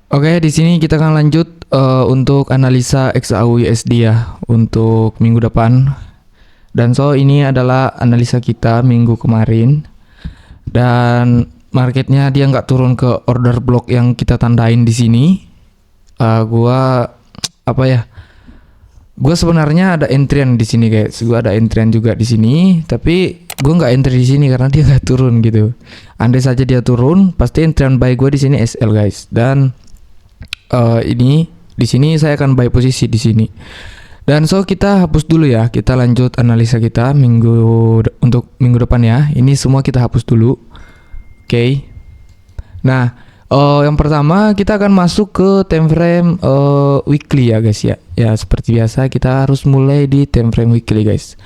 Oke, di sini kita akan lanjut untuk analisa XAU USD ya untuk minggu depan. Dan ini adalah analisa kita minggu kemarin. Dan marketnya dia nggak turun ke order block yang kita tandain di sini. Gua apa ya? Gua sebenarnya ada entryan di sini guys. Gua ada entryan juga di sini, tapi gua nggak entry di sini karena dia nggak turun gitu. Andai saja dia turun, pasti entryan buy gua di sini SL guys. Dan ini di sini saya akan buy posisi di sini. Dan kita hapus dulu ya. Kita lanjut analisa kita untuk minggu depan ya. Ini semua kita hapus dulu. Oke. Nah, yang pertama kita akan masuk ke time frame weekly ya guys ya. Ya seperti biasa kita harus mulai di time frame weekly guys.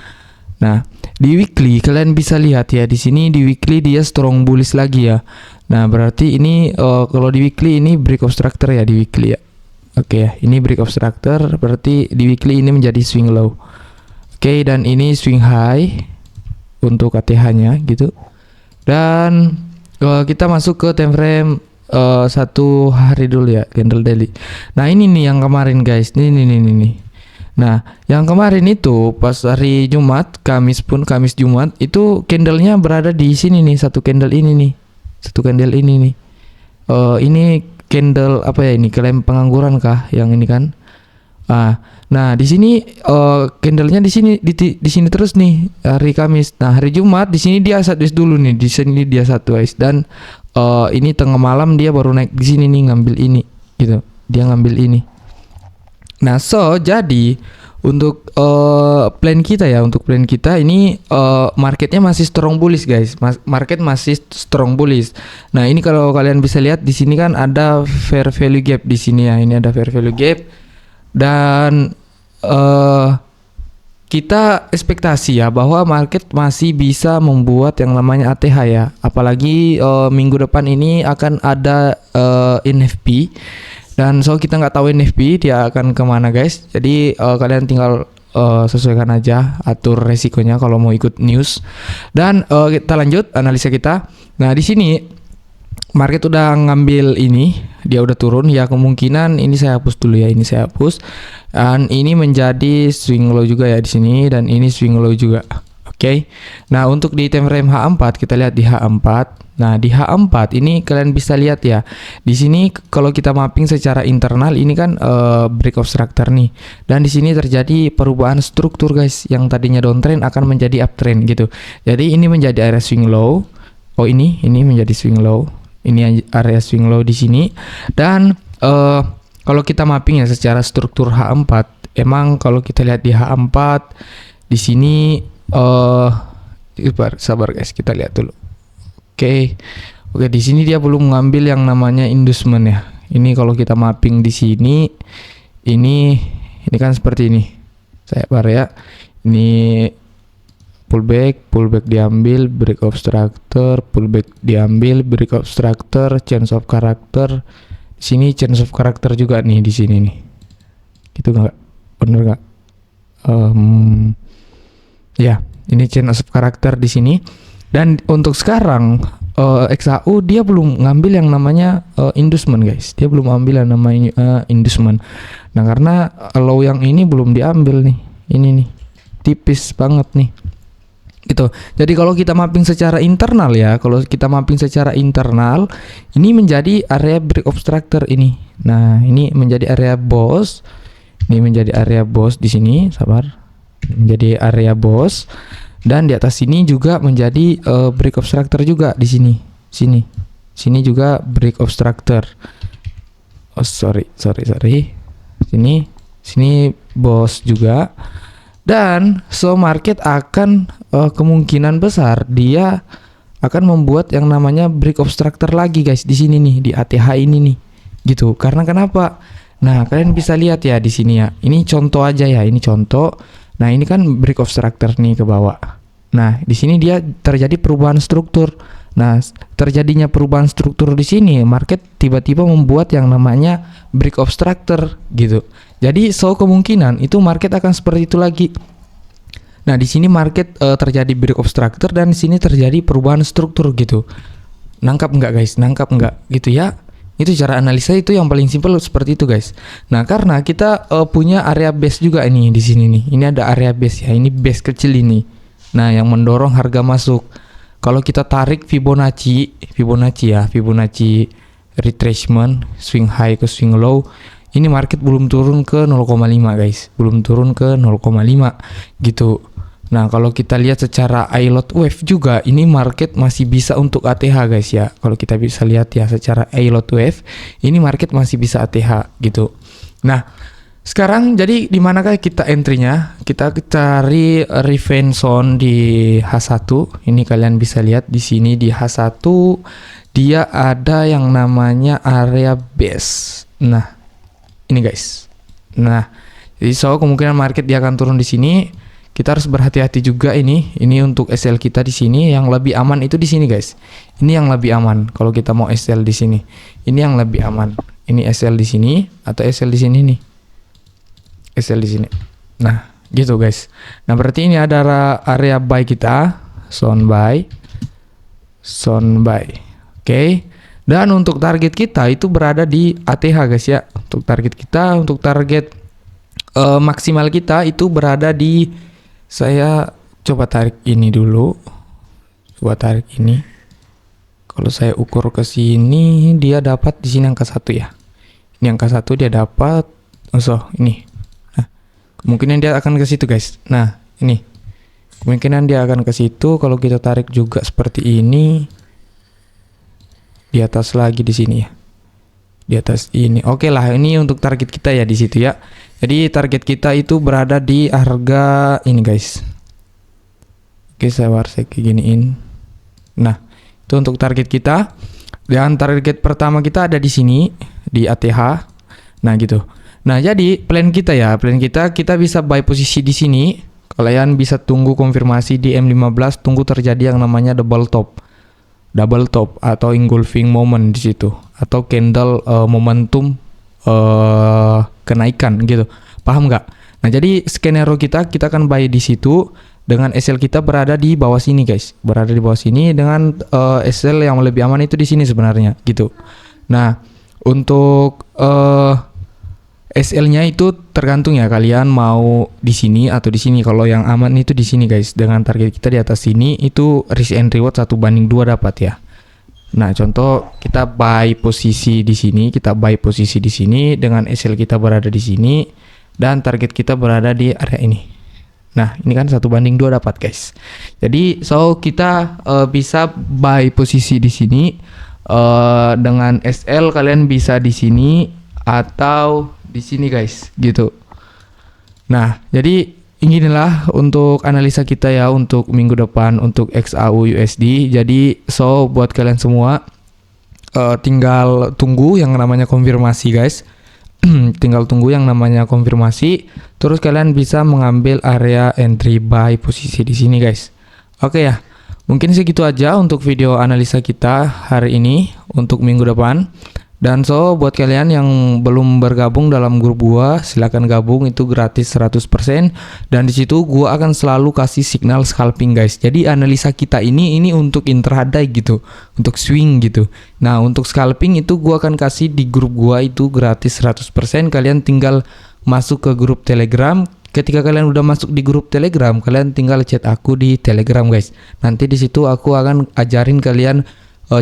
Nah, di weekly kalian bisa lihat ya di sini di weekly dia strong bullish lagi ya. Nah, berarti ini kalau di weekly ini break of structure ya di weekly ya. Oke ya, ini break of structure berarti di weekly ini menjadi swing low. Oke, dan ini swing high untuk ATH-nya gitu. Dan kita masuk ke time frame satu hari dulu ya, candle daily. Nah, ini nih yang kemarin guys. Nih. Nah, yang kemarin itu pas hari Jumat, Kamis Jumat itu candlenya berada di sini nih, satu candle ini nih. Ini candle apa ya ini? Klaim pengangguran kah yang ini kan? Nah di sini candlenya di sini terus nih hari Kamis. Nah hari Jumat di sini dia sideways dulu nih, di sini dia sideways dan ini tengah malam dia baru naik di sini nih ngambil ini gitu. Dia ngambil ini. Nah jadi untuk plan kita ini marketnya masih strong bullish guys. Market masih strong bullish. Nah ini kalau kalian bisa lihat di sini kan ada fair value gap di sini ya. Ini ada fair value gap dan kita ekspektasi ya bahwa market masih bisa membuat yang namanya ATH ya. Apalagi minggu depan ini akan ada NFP. Dan kita nggak tahu NFP dia akan kemana guys. Jadi kalian tinggal sesuaikan aja atur resikonya kalau mau ikut news. Dan kita lanjut analisa kita. Nah di sini market udah ngambil ini, dia udah turun ya, kemungkinan ini saya hapus dulu ya, ini saya hapus. Dan ini menjadi swing low juga ya di sini dan ini swing low juga. Oke. Nah, untuk di time frame H4 kita lihat di H4. Nah, di H4 ini kalian bisa lihat ya. Di sini kalau kita mapping secara internal ini kan break of structure nih. Dan di sini terjadi perubahan struktur guys, yang tadinya downtrend akan menjadi uptrend gitu. Jadi ini menjadi area swing low. Oh, ini menjadi swing low. Ini area swing low di sini. Dan kalau kita mapping ya secara struktur H4, emang kalau kita lihat di H4 di sini sabar guys, kita lihat dulu. Oke, di sini dia belum mengambil yang namanya inducement ya. Ini kalau kita mapping di sini, ini kan seperti ini. Saya ya. Ini pullback diambil, break of structure, pullback diambil, break of structure, change of character. Di sini change of character juga nih di sini nih. Gitu nggak? Bener nggak? Ya, ini change of character di sini. Dan untuk sekarang XAU dia belum ngambil yang namanya inducement guys. Dia belum ambil yang namanya inducement. Nah, karena low yang ini belum diambil nih. Ini nih. Tipis banget nih. Gitu. Jadi kalau kita mapping secara internal ya, ini menjadi area break of structure ini. Nah, ini menjadi area boss. Ini menjadi area boss di sini, sabar. Menjadi area boss. Dan di atas sini juga menjadi break of structure juga di sini. Sini juga break of structure. Oh, sorry. Sini boss juga. Dan market akan kemungkinan besar dia akan membuat yang namanya break of structure lagi guys di sini nih, di ATH ini nih. Gitu. Karena kenapa? Nah, kalian bisa lihat ya di sini ya. Ini contoh aja ya, ini contoh. Nah, ini kan break of structure nih ke bawah. Nah, di sini dia terjadi perubahan struktur. Nah, terjadinya perubahan struktur di sini, market tiba-tiba membuat yang namanya break of structure gitu. Jadi, kemungkinan itu market akan seperti itu lagi. Nah, di sini market terjadi break of structure dan di sini terjadi perubahan struktur gitu. Nangkap nggak guys? Nangkap nggak gitu ya? Itu cara analisa itu yang paling simpel seperti itu guys. Nah karena kita punya area base juga ini di sini nih. Ini ada area base ya. Ini base kecil ini. Nah yang mendorong harga masuk. Kalau kita tarik Fibonacci retracement, swing high ke swing low, ini market belum turun ke 0,5 guys, belum turun ke 0,5 gitu. Nah kalau kita lihat secara iLot wave juga, ini market masih bisa untuk ATH guys ya. Kalau kita bisa lihat ya secara iLot wave, ini market masih bisa ATH gitu. Nah sekarang jadi di manakah kita entry-nya? Kita cari revenge zone di H1. Ini kalian bisa lihat di sini di H1 dia ada yang namanya area base. Nah, ini guys. Nah, jadi kemungkinan market dia akan turun di sini. Kita harus berhati-hati juga ini. Ini untuk SL kita di sini yang lebih aman itu di sini guys. Ini yang lebih aman kalau kita mau SL di sini. Ini yang lebih aman. Ini SL di sini atau SL di sini nih. SL di sini. Nah, gitu guys. Nah, berarti ini ada area buy kita, zone buy. Oke. Dan untuk target kita itu berada di ATH guys ya. Untuk target kita, untuk target maksimal kita itu berada di, saya coba tarik ini dulu. Coba tarik ini. Kalau saya ukur ke sini, dia dapat di sini angka 1 ya. Ini angka 1 dia dapat. Ini. Kemungkinan dia akan ke situ guys. Nah ini kemungkinan dia akan ke situ. Kalau kita tarik juga seperti ini, di atas lagi di sini ya, di atas ini. Oke lah, ini untuk target kita ya di situ ya. Jadi target kita itu berada di harga ini guys. Oke, saya warsek giniin. Nah itu untuk target kita. Dan target pertama kita ada di sini di ATH. Nah gitu. Nah, jadi plan kita kita bisa buy posisi di sini. Kalian bisa tunggu konfirmasi di M15, tunggu terjadi yang namanya double top atau engulfing moment di situ, atau candle momentum kenaikan gitu. Paham nggak? Nah, jadi skenario kita akan buy di situ dengan SL kita berada di bawah sini guys. Berada di bawah sini dengan SL yang lebih aman itu di sini sebenarnya gitu. Nah, untuk SL-nya itu tergantung ya, kalian mau di sini atau di sini. Kalau yang aman itu di sini guys. Dengan target kita di atas sini itu risk and reward 1/2 dapat ya. Nah, contoh kita buy posisi di sini, dengan SL kita berada di sini dan target kita berada di area ini. Nah, ini kan 1/2 dapat guys. Jadi kita bisa buy posisi di sini dengan SL. Kalian bisa di sini atau di sini guys gitu. Nah jadi inilah untuk analisa kita ya untuk minggu depan untuk XAU USD. Jadi buat kalian semua tinggal tunggu yang namanya konfirmasi guys. Tinggal tunggu yang namanya konfirmasi, terus kalian bisa mengambil area entry buy posisi di sini guys. Oke ya, mungkin segitu aja untuk video analisa kita hari ini untuk minggu depan. Dan buat kalian yang belum bergabung dalam grup gua, silakan gabung, itu gratis 100%. Dan di situ gua akan selalu kasih signal scalping guys. Jadi analisa kita ini untuk intraday gitu, untuk swing gitu. Nah, untuk scalping itu gua akan kasih di grup gua itu gratis 100%. Kalian tinggal masuk ke grup Telegram. Ketika kalian udah masuk di grup Telegram, kalian tinggal chat aku di Telegram guys. Nanti di situ aku akan ajarin kalian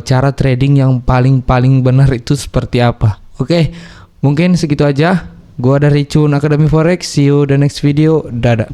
cara trading yang paling benar itu seperti apa. Oke, mungkin segitu aja. Gua dari Cun Academy Forex. See you the next video. Dadah.